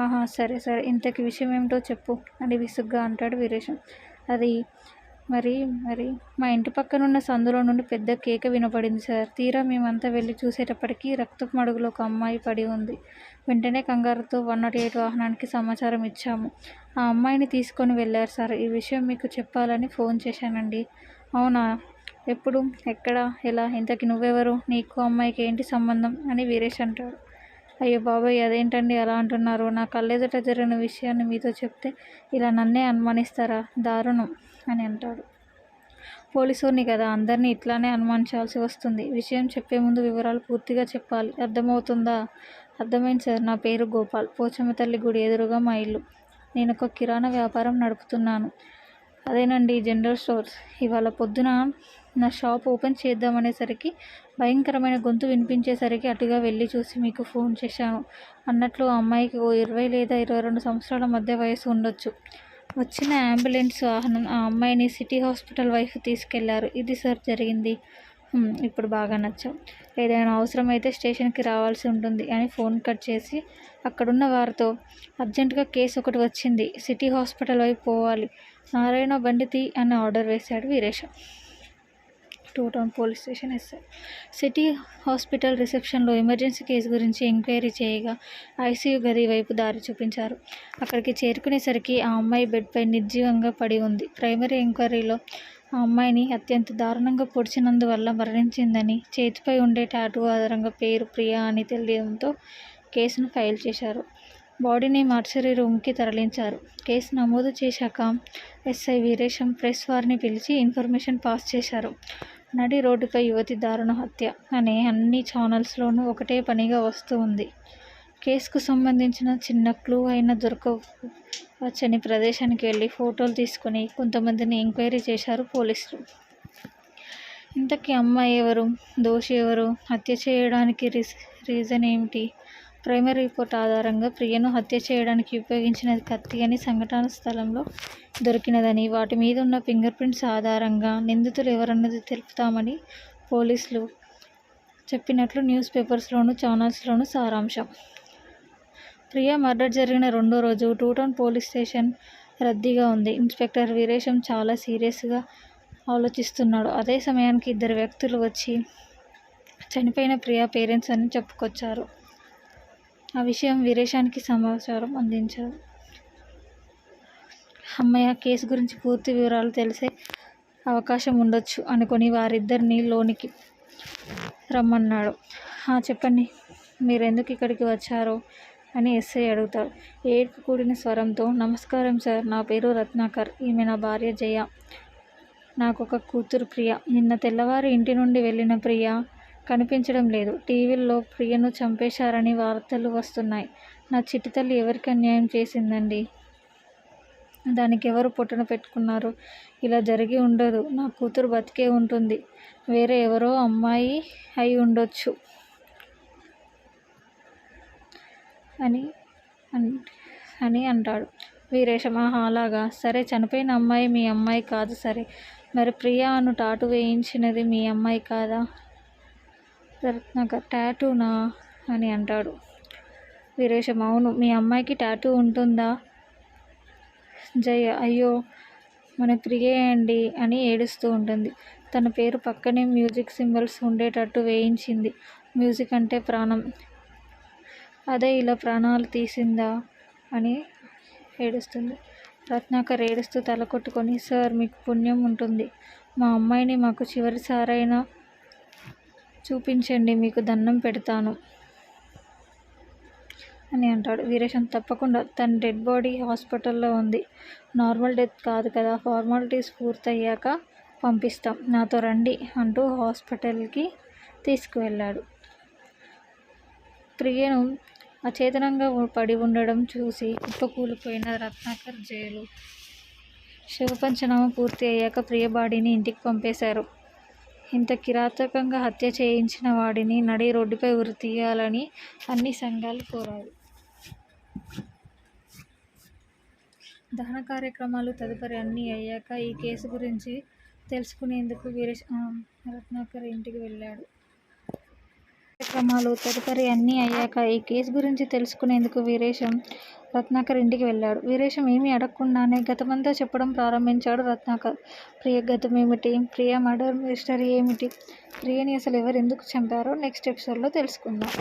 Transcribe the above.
ఆహా! సరే సరే. ఇంతకీ విషయం ఏమిటో చెప్పు అని విసుగ్గా అంటాడు వీరేశం. అది మరి మరి మా ఇంటి పక్కనున్న సందులో నుండి పెద్ద కేక వినపడింది సార్. తీరా మేమంతా వెళ్ళి చూసేటప్పటికి రక్తపు మడుగులో ఒక అమ్మాయి పడి ఉంది. వెంటనే కంగారుతో 108 వాహనానికి సమాచారం ఇచ్చాము. ఆ అమ్మాయిని తీసుకొని వెళ్ళారు సార్. ఈ విషయం మీకు చెప్పాలని ఫోన్ చేశానండి. అవునా? ఎప్పుడు? ఎక్కడ? ఎలా? ఇంతకీ నువ్వెవరు? నీకు అమ్మాయికి ఏంటి సంబంధం? అని వీరేష్ అంటాడు. అయ్యో బాబోయ్! అదేంటండి అలా అంటున్నారు? నా కళ్ళెదుట జరిగిన విషయాన్ని మీతో చెప్తే ఇలా నన్నే అనుమానిస్తారా? దారుణం అని అంటాడు. పోలీసోడిని కదా, అందరినీ ఇట్లానే అనుమానించాల్సి వస్తుంది. విషయం చెప్పే ముందు వివరాలు పూర్తిగా చెప్పాలి. అర్థమవుతుందా? అర్థమైంది సార్. నా పేరు గోపాల్. పోచమ్మ తల్లి గుడి ఎదురుగా మా ఇల్లు. నేనొక కిరాణా వ్యాపారం నడుపుతున్నాను. అదేనండి, జనరల్ స్టోర్స్. ఇవాళ పొద్దున నా షాప్ ఓపెన్ చేద్దామనేసరికి భయంకరమైన గొంతు వినిపించేసరికి అటుగా వెళ్ళి చూసి మీకు ఫోన్ చేశాను. అన్నట్లు ఆ అమ్మాయికి ఓ 20 లేదా 22 సంవత్సరాల మధ్య వయసు ఉండొచ్చు. వచ్చిన అంబులెన్స్ వాహనం ఆ అమ్మాయిని సిటీ హాస్పిటల్ వైపు తీసుకెళ్లారు. ఇది సార్ జరిగింది. ఇప్పుడు బాగా నచ్చావు. ఏదైనా అవసరమైతే స్టేషన్కి రావాల్సి ఉంటుంది అని ఫోన్ కట్ చేసి అక్కడున్న వారితో, అర్జెంటుగా కేసు ఒకటి వచ్చింది, సిటీ హాస్పిటల్ వైపు పోవాలి, నారాయణ బండి తీ అని ఆర్డర్ వేశాడు Veeresham. 2 town police station SI. City hospital రిసెప్షన్లో ఎమర్జెన్సీ కేసు గురించి ఎంక్వైరీ చేయగా ఐసీయూ గది వైపు దారి చూపించారు. అక్కడికి చేరుకునేసరికి ఆ అమ్మాయి బెడ్పై నిర్జీవంగా పడి ఉంది. ప్రైమరీ ఎంక్వైరీలో ఆ అమ్మాయిని అత్యంత దారుణంగా పొడిచినందువల్ల మరణించిందని, చేతిపై ఉండే టాటూ ఆధారంగా పేరు ప్రియా అని తెలియడంతో కేసును ఫైల్ చేశారు. బాడీని మార్చరీ రూమ్కి తరలించారు. కేసు నమోదు చేశాక ఎస్ఐ వీరేశం ప్రెస్ వారిని పిలిచి ఇన్ఫర్మేషన్ పాస్ చేశారు. నడి రోడ్డుపై యువతి దారుణ హత్య అనే అన్ని ఛానల్స్లోనూ ఒకటే పనిగా వస్తూ ఉంది. కేసుకు సంబంధించిన చిన్న క్లూ అయినా దొరకవచ్చని ప్రదేశానికి వెళ్ళి ఫోటోలు తీసుకుని కొంతమందిని ఎంక్వైరీ చేశారు పోలీసులు. ఇంతకీ అమ్మాయి ఎవరు? దోషి ఎవరు? హత్య చేయడానికి రీజన్ ఏమిటి? ప్రైమరీ రిపోర్ట్ ఆధారంగా ప్రియను హత్య చేయడానికి ఉపయోగించినది కత్తి అని, సంఘటన స్థలంలో దొరికినదని, వాటి మీద ఉన్న ఫింగర్ ప్రింట్స్ ఆధారంగా నిందితులు ఎవరన్నది తెలుపుతామని పోలీసులు చెప్పినట్లు న్యూస్ పేపర్స్లోనూ ఛానల్స్లోనూ సారాంశం. ప్రియా మర్డర్ జరిగిన రెండో రోజు 2 టౌన్ పోలీస్ స్టేషన్ రద్దీగా ఉంది. ఇన్స్పెక్టర్ వీరేశం చాలా సీరియస్గా ఆలోచిస్తున్నాడు. అదే సమయానికి 2 వ్యక్తులు వచ్చి చనిపోయిన ప్రియా పేరెంట్స్ అని చెప్పుకొచ్చారు. ఆ విషయం వీరేశానికి సమాచారం అందించారు. అమ్మయ్య, కేసు గురించి పూర్తి వివరాలు తెలిసే అవకాశం ఉండొచ్చు అనుకుని వారిద్దరిని లోనికి రమ్మన్నాడు. చెప్పండి, మీరెందుకు ఇక్కడికి వచ్చారో అని ఎస్ఐ అడుగుతాడు ఏడుపు కూడిన స్వరంతో. నమస్కారం సార్, నా పేరు రత్నాకర్. ఈమె నా భార్య జయ. నాకొక కూతురు ప్రియ. నిన్న తెల్లవారు ఇంటి నుండి వెళ్ళిన ప్రియ కనిపించడం లేదు. టీవీల్లో ప్రియను చంపేశారని వార్తలు వస్తున్నాయి. నా చిట్టి తల్లి ఎవరికి అన్యాయం చేసిందండి? దానికి ఎవరు పొట్టన పెట్టుకున్నారు? ఇలా జరిగి ఉండదు. నా కూతురు బతికే ఉంటుంది. వేరే ఎవరో అమ్మాయి అయి ఉండొచ్చు అని అంటాడు వీరేశం. అలాగా, సరే, చనిపోయిన అమ్మాయి మీ అమ్మాయి కాదు సరే, మరి ప్రియా అను టాటూ వేయించినది మీ అమ్మాయి కాదా? రత్నాకర్, టాటూనా అని అంటాడు వీరేశం. అవును, మీ అమ్మాయికి టాటూ ఉంటుందా? జయ, అయ్యో మన ప్రియే అండి అని ఏడుస్తూ ఉంటుంది. తన పేరు పక్కనే మ్యూజిక్ సింబల్స్ ఉండేటట్టు వేయించింది. మ్యూజిక్ అంటే ప్రాణం. అదే ఇలా ప్రాణాలు తీసిందా అని ఏడుస్తుంది. రత్నాకర్ ఏడుస్తూ తల కొట్టుకొని, సార్ మీకు పుణ్యం ఉంటుంది. మా అమ్మాయిని మాకు చివరిసారైనా చూపించండి, మీకు దండం పెడతాను అని అంటాడు వీరేశం. తప్పకుండా. తన డెడ్ బాడీ హాస్పిటల్లో ఉంది. నార్మల్ డెత్ కాదు కదా, ఫార్మాలిటీస్ పూర్తయ్యాక పంపిస్తాం, నాతో రండి అంటూ హాస్పిటల్కి తీసుకువెళ్ళాడు. ప్రియను అచేతనంగా పడి ఉండడం చూసి కుప్పకూలిపోయిన రత్నాకర్, జయలు శవపంచనామా పూర్తి అయ్యాక ప్రియ బాడీని ఇంటికి పంపేశారు. ఇంత కిరాతకంగా హత్య చేయించిన వాడిని నడి రోడ్డుపై ఉరి తీయాలని అన్ని సంఘాలు కోరాయి. దహన కార్యక్రమాలు తదుపరి అన్నీ అయ్యాక ఈ కేసు గురించి తెలుసుకునేందుకు రత్నాకర్ ఇంటికి వెళ్ళాడు. ఆశ్రమాలు తదుపరి అన్నీ అయ్యాక ఈ కేసు గురించి తెలుసుకునేందుకు వీరేశం రత్నాకర్ ఇంటికి వెళ్ళాడు. వీరేశం ఏమీ అడగకుండానే గతమంతా చెప్పడం ప్రారంభించాడు రత్నాకర్. ప్రియ గతమేమిటి? ప్రియ మర్డర్ మిస్టరీ ఏమిటి? ప్రియని అసలు ఎవరు ఎందుకు చంపారో నెక్స్ట్ ఎపిసోడ్లో తెలుసుకుందాం.